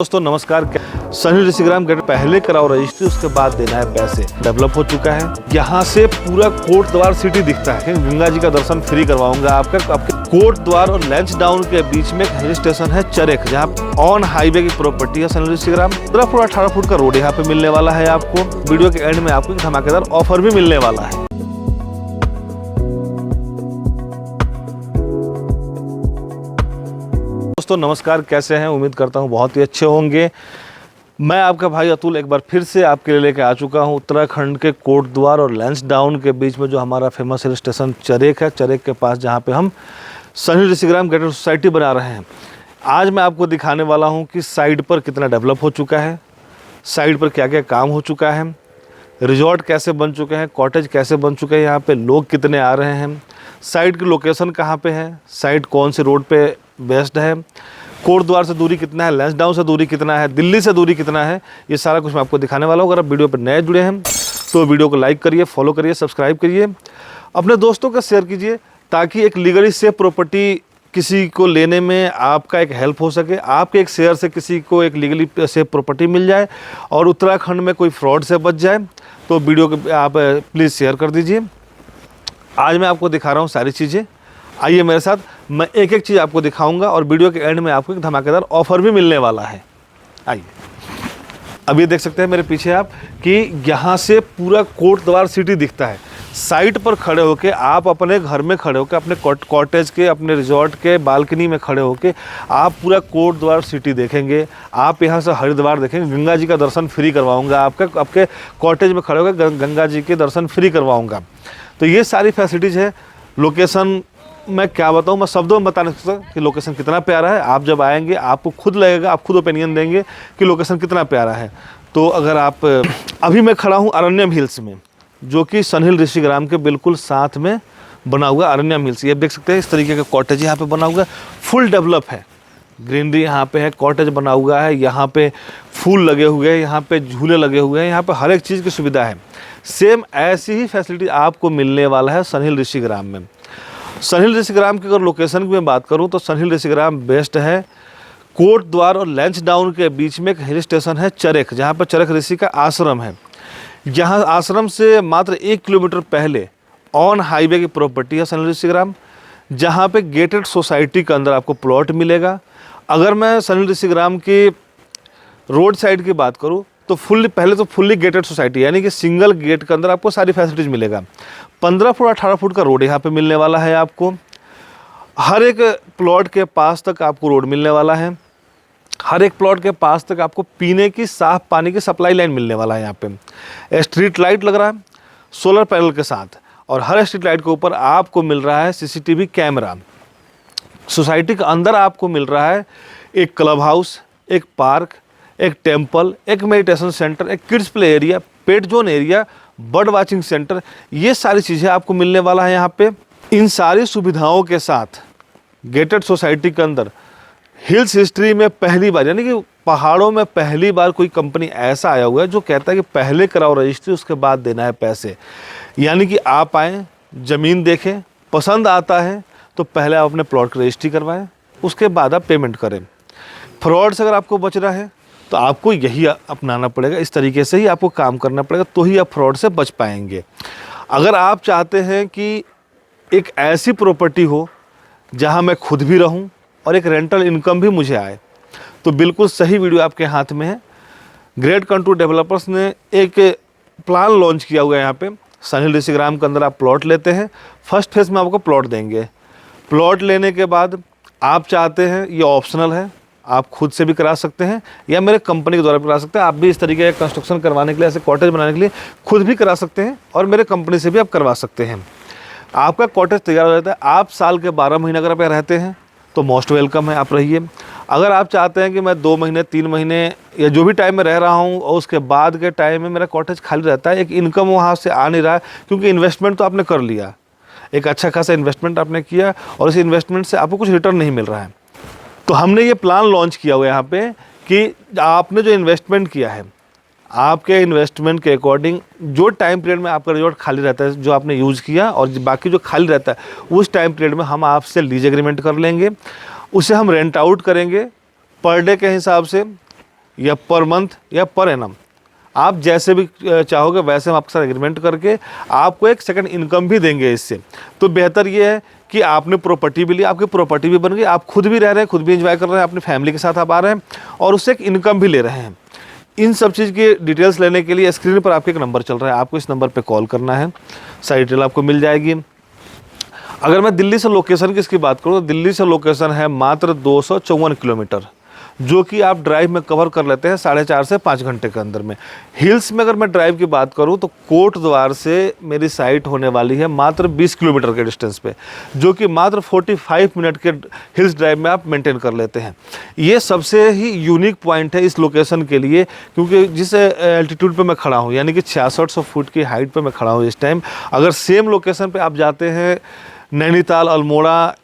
दोस्तों नमस्कार। सनी ऋषिग्राम गेट पहले कराओ रजिस्ट्री, उसके बाद देना है पैसे। डेवलप हो चुका है। यहाँ से पूरा कोट द्वार सिटी दिखता है। गंगा जी का दर्शन फ्री करवाऊंगा आपके कोट द्वार और लंच डाउन के बीच में एक हिल स्टेशन है चरेख, जहाँ ऑन हाईवे की प्रॉपर्टी है सनी ऋषिग्राम। 18 फुट का रोड यहाँ पे मिलने वाला है आपको। वीडियो के एंड में आपको एक धमाकेदार ऑफर भी मिलने वाला है। दोस्तों नमस्कार, कैसे हैं? उम्मीद करता हूं बहुत ही अच्छे होंगे। मैं आपका भाई अतुल एक बार फिर से आपके लिए लेकर आ चुका हूं उत्तराखंड के कोट द्वार और लंच डाउन के बीच में जो हमारा फेमस हिल स्टेशन चरेख है। चरेख के पास जहां पे हम सनी ऋषिग्राम गेटेड सोसाइटी बना रहे हैं। आज मैं आपको दिखाने वाला हूं कि साइड पर कितना डेवलप हो चुका है, साइड पर क्या क्या काम हो चुका है, रिजॉर्ट कैसे बन चुके हैं, कॉटेज कैसे बन चुके हैं, यहाँ पे लोग कितने आ रहे हैं, साइट की लोकेशन कहाँ पे है, साइट कौन से रोड पे बेस्ट है, कोट द्वार से दूरी कितना है, लंच डाउन से दूरी कितना है, दिल्ली से दूरी कितना है, ये सारा कुछ मैं आपको दिखाने वाला हूँ। अगर आप वीडियो पर नए जुड़े हैं तो वीडियो को लाइक करिए, फॉलो करिए, सब्सक्राइब करिए, अपने दोस्तों का शेयर कीजिए, ताकि एक लीगली सेफ प्रॉपर्टी किसी को लेने में आपका एक हेल्प हो सके। आपके एक शेयर से किसी को एक लीगली सेफ प्रॉपर्टी मिल जाए और उत्तराखंड में कोई फ्रॉड से बच जाए, तो वीडियो को आप प्लीज़ शेयर कर दीजिए। आज मैं आपको दिखा रहा हूँ सारी चीज़ें। आइए मेरे साथ, मैं एक एक चीज़ आपको दिखाऊंगा और वीडियो के एंड में आपको एक धमाकेदार ऑफर भी मिलने वाला है। आइए, अब ये देख सकते हैं मेरे पीछे आप कि यहाँ से पूरा कोट द्वार सिटी दिखता है। साइट पर खड़े होके आप अपने घर में खड़े होकर, अपने कॉटेज के, अपने रिजॉर्ट के बालकनी में खड़े होके आप पूरा कोट द्वार सिटी देखेंगे। आप यहाँ से हरिद्वार देखेंगे। गंगा जी का दर्शन फ्री करवाऊंगा आपके कॉटेज में खड़े होकर गंगा जी के दर्शन फ्री करवाऊंगा। तो ये सारी फैसिलिटीज़ है। लोकेशन मैं क्या बताऊं, मैं शब्दों में बता नहीं सकता कि लोकेशन कितना प्यारा है। आप जब आएंगे आपको खुद लगेगा, आप खुद ओपिनियन देंगे कि लोकेशन कितना प्यारा है। तो अगर आप अभी मैं खड़ा हूं अरण्यम हिल्स में, जो कि सनी ऋषिग्राम के बिल्कुल साथ में बना हुआ अरण्यम हिल्स। ये देख सकते हैं इस तरीके का कॉटेज यहाँ पे बना हुआ है, फुल डेवलप है। ग्रीनरी यहाँ पे है, कॉटेज बना हुआ है, यहाँ पे फूल लगे हुए हैं, यहाँ पे झूले लगे हुए हैं, यहाँ पे हर एक चीज़ की सुविधा है। सेम ऐसी ही फैसिलिटी आपको मिलने वाला है सनी ऋषिग्राम में। सनी ऋषिग्राम की अगर लोकेशन की मैं बात करूं तो सनी ऋषिग्राम बेस्ट है। कोट द्वार और लंच डाउन के बीच में एक हिल स्टेशन है चरेख, जहां पर चरेख ऋषि का आश्रम है। यहाँ आश्रम से मात्र 1 किलोमीटर पहले ऑन हाईवे की प्रॉपर्टी है सनी ऋषिग्राम, जहाँ पे गेटेड सोसाइटी के अंदर आपको प्लॉट मिलेगा। अगर मैं सनी ऋषिग्राम की रोड साइड की बात करूँ तो फुल्ली गेटेड सोसाइटी, यानी कि सिंगल गेट के अंदर आपको सारी फैसिलिटीज़ मिलेगा। 15 फुट 18 फुट का रोड यहाँ पे मिलने वाला है आपको। हर एक प्लॉट के पास तक आपको रोड मिलने वाला है। हर एक प्लॉट के पास तक आपको पीने की साफ पानी की सप्लाई लाइन मिलने वाला है। यहाँ पे स्ट्रीट लाइट लग रहा है सोलर पैनल के साथ, और हर स्ट्रीट लाइट के ऊपर आपको मिल रहा है CCTV कैमरा। सोसाइटी के अंदर आपको मिल रहा है एक क्लब हाउस, एक पार्क, एक टेम्पल, एक मेडिटेशन सेंटर, एक kids play area, pet zone area, bird watching centre. ये सारी चीज़ें आपको मिलने वाला है यहाँ पे। इन सारी सुविधाओं के साथ गेटेड सोसाइटी के अंदर हिल्स हिस्ट्री में पहली बार, यानी कि पहाड़ों में पहली बार कोई कंपनी ऐसा आया हुआ है जो कहता है कि पहले कराओ रजिस्ट्री, उसके बाद देना है पैसे। यानी कि आप आएँ, ज़मीन देखें, पसंद आता है तो पहले आप अपने प्लॉट की रजिस्ट्री करवाएं, उसके बाद आप पेमेंट करें। फ्रॉड से अगर आपको बचना है तो आपको यही अपनाना पड़ेगा। इस तरीके से ही आपको काम करना पड़ेगा, तो ही आप फ्रॉड से बच पाएंगे। अगर आप चाहते हैं कि एक ऐसी प्रॉपर्टी हो जहां मैं खुद भी रहूं और एक रेंटल इनकम भी मुझे आए, तो बिल्कुल सही वीडियो आपके हाथ में है। ग्रेट कंटूर डेवलपर्स ने एक प्लान लॉन्च किया हुआ है यहाँ पे। सनी ऋषिग्राम के अंदर आप प्लॉट लेते हैं, फर्स्ट फेज़ में आपको प्लॉट देंगे। प्लॉट लेने के बाद आप चाहते हैं, ये ऑप्शनल है, आप खुद से भी करा सकते हैं या मेरे कंपनी के द्वारा भी करा सकते हैं। आप भी इस तरीके का कंस्ट्रक्शन करवाने के लिए, ऐसे कॉटेज बनाने के लिए खुद भी करा सकते हैं और मेरे कंपनी से भी आप करवा सकते हैं। आपका कॉटेज तैयार हो जाता है। आप साल के 12 महीने अगर आप यहाँ रहते हैं तो मोस्ट वेलकम है, आप रहिए। अगर आप चाहते हैं कि मैं 2 महीने 3 महीने या जो भी टाइम में रह रहा हूँ और उसके बाद के टाइम में मेरा कॉटेज खाली रहता है, एक इनकम वहाँ से आ नहीं रहा है, क्योंकि इन्वेस्टमेंट तो आपने कर लिया, एक अच्छा खासा इन्वेस्टमेंट आपने किया और इस इन्वेस्टमेंट से आपको कुछ रिटर्न नहीं मिल रहा है, तो हमने ये प्लान लॉन्च किया हुआ है यहाँ पे कि आपने जो इन्वेस्टमेंट किया है, आपके इन्वेस्टमेंट के अकॉर्डिंग जो टाइम पीरियड में आपका रिजॉर्ट खाली रहता है, जो आपने यूज़ किया, और बाकी जो खाली रहता है उस टाइम पीरियड में हम आपसे लीज एग्रीमेंट कर लेंगे। उसे हम रेंट आउट करेंगे पर डे के हिसाब से, या पर मंथ या पर एनम, आप जैसे भी चाहोगे वैसे हम आपके साथ एग्रीमेंट करके आपको एक सेकंड इनकम भी देंगे इससे। तो बेहतर ये है कि आपने प्रॉपर्टी भी ली, आपकी प्रॉपर्टी भी बन गई, आप खुद भी रह रहे हैं, खुद भी एंजॉय कर रहे हैं, अपनी फैमिली के साथ आप आ रहे हैं और उससे एक इनकम भी ले रहे हैं। इन सब चीज़ की डिटेल्स लेने के लिए स्क्रीन पर आपके एक नंबर चल रहा है, आपको इस नंबर पर कॉल करना है, सारी डिटेल आपको मिल जाएगी। अगर मैं दिल्ली से लोकेशन की इसकी बात करूँ तो दिल्ली से लोकेशन है मात्र 254 किलोमीटर, जो कि आप ड्राइव में कवर कर लेते हैं 4.5 से 5 घंटे के अंदर में। हिल्स में अगर मैं ड्राइव की बात करूं तो कोट द्वार से मेरी साइट होने वाली है मात्र 20 किलोमीटर के डिस्टेंस पे, जो कि मात्र 45 मिनट के हिल्स ड्राइव में आप मेंटेन कर लेते हैं। ये सबसे ही यूनिक पॉइंट है इस लोकेशन के लिए, क्योंकि जिस एल्टीट्यूड पे मैं खड़ा हूँ, यानी कि 6600 फुट की हाइट पे मैं खड़ा हूँ इस टाइम। अगर सेम लोकेशन पे आप जाते हैं नैनीताल, अल्मोड़ा,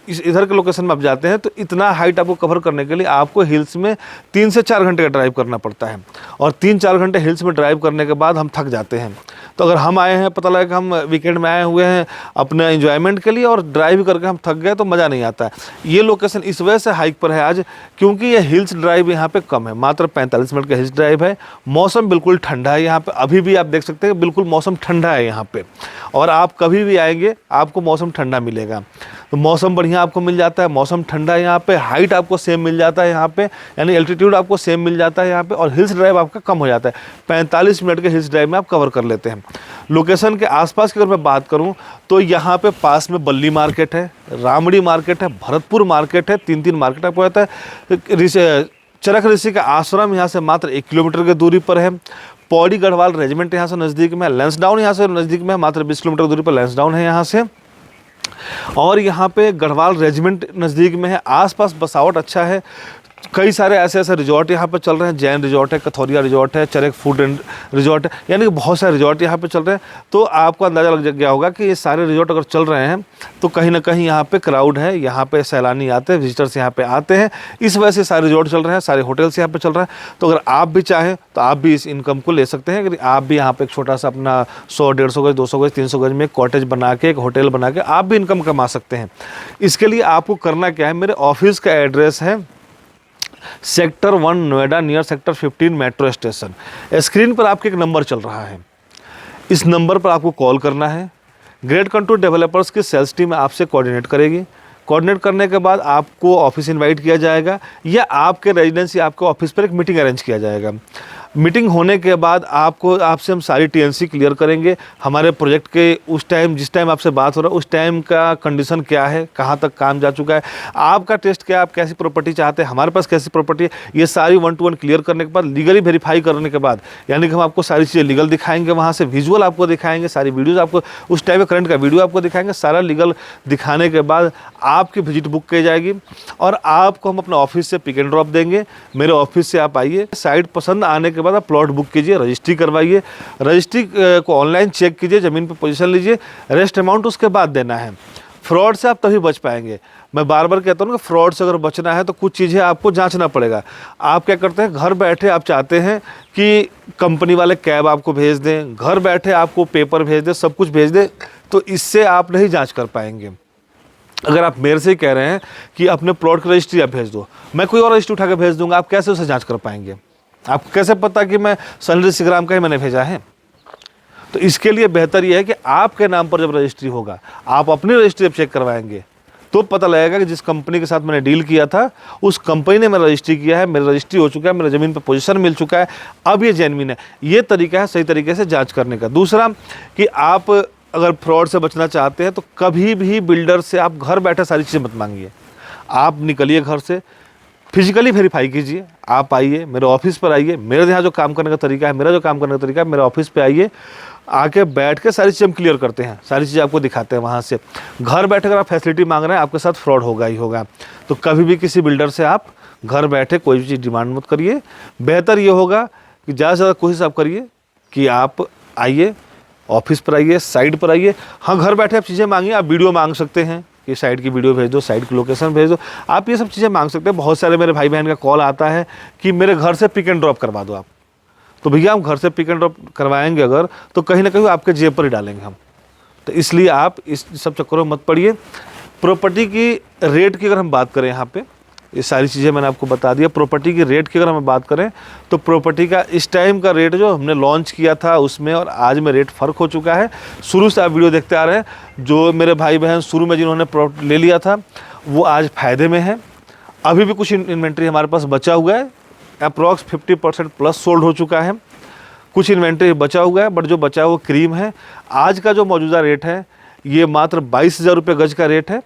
इधर के लोकेशन में आप जाते हैं तो इतना हाइट आपको कवर करने के लिए आपको हिल्स में 3 से 4 घंटे का ड्राइव करना पड़ता है, और 3-4 घंटे हिल्स में ड्राइव करने के बाद हम थक जाते हैं। तो अगर हम आए हैं, पता लगा कि हम वीकेंड में आए हुए हैं अपने एंजॉयमेंट के लिए और ड्राइव करके हम थक गए, तो मज़ा नहीं आता है। ये लोकेशन इस वजह से हाइक पर है आज, क्योंकि ये हिल्स ड्राइव यहाँ पे कम है, मात्र 45 मिनट का हिल्स ड्राइव है। मौसम बिल्कुल ठंडा है यहाँ पे, अभी भी आप देख सकते हैं बिल्कुल मौसम ठंडा है यहाँ पे, और आप कभी भी आएंगे आपको मौसम ठंडा मिलेगा। तो मौसम बढ़िया आपको मिल जाता है, मौसम ठंडा है यहाँ पे, हाइट आपको सेम मिल जाता है यहाँ पे, यानी एल्टीट्यूड आपको सेम मिल जाता है यहाँ पे, और हिल्स ड्राइव आपका कम हो जाता है। 45 मिनट के हिल्स ड्राइव में आप कवर कर लेते हैं। लोकेशन के आसपास की अगर मैं बात करूँ तो यहाँ पे पास में बल्ली मार्केट है, रामड़ी मार्केट है, भरतपुर मार्केट है, 3 मार्केट आपको आता है। चरक ऋषि का आश्रम यहाँ से मात्र 1 किलोमीटर की दूरी पर है। पौड़ी गढ़वाल रेजिमेंट यहाँ से नज़दीक में है। लैंसडाउन यहाँ से नज़दीक में है, मात्र 20 किलोमीटर की दूरी पर लैंसडाउन है यहाँ से। और यहाँ पे गढ़वाल रेजिमेंट नज़दीक में है। आसपास बसावट अच्छा है, कई सारे ऐसे रिजॉर्ट यहाँ पे चल रहे हैं। जैन रिजॉर्ट है, कथौरिया रिजॉर्ट है, चरक फूड एंड रिजॉर्ट है, यानी कि बहुत सारे रिजॉर्ट यहाँ पे चल रहे हैं। तो आपको अंदाज़ा लग गया होगा कि ये सारे रिजॉर्ट अगर चल रहे हैं तो कहीं ना कहीं यहाँ पे क्राउड है, यहाँ पे सैलानी आते हैं, विजिटर्स यहाँ पे आते हैं, इस वजह से सारे रिजॉर्ट चल रहे हैं, सारे होटल्स यहाँ पे चल रहे हैं। तो अगर आप भी चाहें तो आप भी इस इनकम को ले सकते हैं। अगर आप भी यहाँ पे एक छोटा सा अपना 100-150 गज, 200 गज, 300 गज में एक कॉटेज बना के, एक होटल बना के आप भी इनकम कमा सकते हैं। इसके लिए आपको करना क्या है, मेरे ऑफिस का एड्रेस है sector 1 Noida, near sector 15 metro station. Screen पर आपके एक नंबर चल रहा है, इस नंबर पर आपको कॉल करना है। ग्रेट कंटूर डेवलपर्स की सेल्स टीम आपसे कोऑर्डिनेट करेगी। कोऑर्डिनेट करने के बाद आपको ऑफिस इनवाइट किया जाएगा, या आपके रेजिडेंसी आपके ऑफिस पर एक मीटिंग अरेंज किया जाएगा। मीटिंग होने के बाद आपसे हम सारी टीएनसी क्लियर करेंगे, हमारे प्रोजेक्ट के उस टाइम, जिस टाइम आपसे बात हो रहा है उस टाइम का कंडीशन क्या है, कहाँ तक काम जा चुका है, आपका टेस्ट क्या है, आप कैसी प्रॉपर्टी चाहते हैं, हमारे पास कैसी प्रॉपर्टी है, ये सारी 1 to 1 क्लियर करने के बाद, लीगली वेरीफाई करने के बाद, यानी कि हम आपको सारी चीज़ें लीगल दिखाएंगे, वहाँ से विजुअल आपको दिखाएंगे, सारी वीडियोज़ आपको उस टाइम में करंट का वीडियो आपको दिखाएंगे। सारा लीगल दिखाने के बाद आपकी विजिट बुक की जाएगी और आपको हम अपने ऑफिस से पिक एंड ड्रॉप देंगे। मेरे ऑफिस से आप आइए, साइट पसंद आने के बाद आप प्लॉट बुक कीजिए, रजिस्ट्री करवाइए, रजिस्ट्री को ऑनलाइन चेक कीजिए, ज़मीन पर पोजीशन लीजिए, रेस्ट अमाउंट उसके बाद देना है। फ्रॉड से आप तभी बच पाएंगे। मैं बार बार कहता हूँ कि फ्रॉड से अगर बचना है तो कुछ चीज़ें आपको जांचना पड़ेगा। आप क्या करते हैं, घर बैठे आप चाहते हैं कि कंपनी वाले कैब आपको भेज दें, घर बैठे आपको पेपर भेज दें, सब कुछ भेज दें, तो इससे आप नहीं जांच कर पाएंगे। अगर आप मेरे से ही कह रहे हैं कि अपने प्लॉट की रजिस्ट्री आप भेज दो, मैं कोई और रजिस्ट्री उठा के भेज दूंगा, आप कैसे उसे जांच कर पाएंगे? आपको कैसे पता कि मैं सनराइज सिग्राम का ही मैंने भेजा है? तो इसके लिए बेहतर यह है कि आपके नाम पर जब रजिस्ट्री होगा, आप अपनी रजिस्ट्री चेक करवाएंगे तो पता लगेगा कि जिस कंपनी के साथ मैंने डील किया था उस कंपनी ने मेरा रजिस्ट्री किया है, मेरा रजिस्ट्री हो चुका है, मेरे ज़मीन पर पोजीशन मिल चुका है, अब ये जेन्युइन है। ये तरीका है सही तरीके से जांच करने का। दूसरा कि आप अगर फ्रॉड से बचना चाहते हैं तो कभी भी बिल्डर से आप घर बैठे सारी चीज़ें मत मांगिए। आप निकलिए घर से, फिजिकली वेरीफाई कीजिए, आप आइए मेरे ऑफिस पर आइए, मेरे यहाँ जो काम करने का तरीका है, मेरा जो काम करने का तरीका है, मेरे ऑफिस पे आइए, आके बैठ के सारी चीज़ हम क्लियर करते हैं, सारी चीज़ें आपको दिखाते हैं। वहाँ से घर बैठे अगर आप फैसिलिटी मांग रहे हैं, आपके साथ फ्रॉड होगा ही होगा। तो कभी भी किसी बिल्डर से आप घर बैठे कोई भी चीज़ डिमांड मत करिए। बेहतर ये होगा कि ज़्यादा से ज़्यादा कोशिश आप करिए कि आप आइए, ऑफिस पर आइए, साइट पर आइए। हाँ, घर बैठे आप चीज़ें मांगिए, आप वीडियो मांग सकते हैं कि साइट की वीडियो भेज दो, साइट की लोकेशन भेज दो, आप ये सब चीज़ें मांग सकते हैं। बहुत सारे मेरे भाई बहन का कॉल आता है कि मेरे घर से पिक एंड ड्रॉप करवा दो आप, तो भैया हम घर से पिक एंड ड्रॉप करवाएंगे अगर, तो कहीं ना कहीं आपके जेब पर ही डालेंगे हम। तो इसलिए आप इस सब चक्करों में मत पड़िए। प्रॉपर्टी की रेट की अगर हम बात करें यहाँ पे, ये सारी चीज़ें मैंने आपको बता दिया। प्रॉपर्टी की रेट की अगर हम बात करें तो प्रॉपर्टी का इस टाइम का रेट जो हमने लॉन्च किया था उसमें और आज में रेट फ़र्क हो चुका है। शुरू से आप वीडियो देखते आ रहे हैं, जो मेरे भाई बहन शुरू में जिन्होंने प्रॉपर्टी ले लिया था वो आज फ़ायदे में है। अभी भी कुछ इन्वेंट्री हमारे पास बचा हुआ है, अप्रॉक्स 50% प्लस सोल्ड हो चुका है। कुछ इन्वेंट्री बचा हुआ है, बट जो बचा है वो क्रीम है। आज का जो मौजूदा रेट है ये मात्र 22,000 रुपये गज का रेट है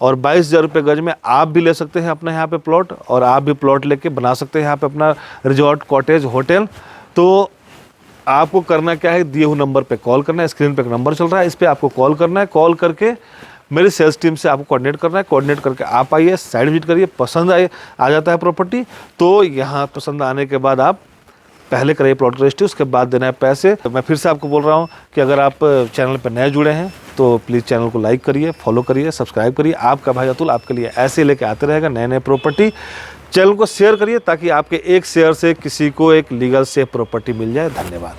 और 22,000 रुपये गज में आप भी ले सकते हैं अपने यहाँ पे प्लॉट और आप भी प्लॉट लेके बना सकते हैं यहाँ पे अपना रिजॉर्ट, कॉटेज, होटल। तो आपको करना क्या है, दिए हुए नंबर पे कॉल करना है। स्क्रीन पे एक नंबर चल रहा है, इस पर आपको कॉल करना है। कॉल करके मेरी सेल्स टीम से आपको कोऑर्डिनेट करना है। कोऑर्डिनेट करके आप आइए, साइट विजिट करिए, पसंद आ जाता है प्रॉपर्टी तो यहाँ पसंद आने के बाद आप पहले करिए प्लॉट रजिस्ट्री, उसके बाद देना है पैसे। मैं फिर से आपको बोल रहा हूँ कि अगर आप चैनल पर नए जुड़े हैं तो प्लीज़ चैनल को लाइक करिए, फॉलो करिए, सब्सक्राइब करिए। आपका भाई अतुल आपके लिए ऐसे लेके आते रहेगा नए नए प्रॉपर्टी। चैनल को शेयर करिए ताकि आपके एक शेयर से किसी को एक लीगल सेफ प्रॉपर्टी मिल जाए। धन्यवाद।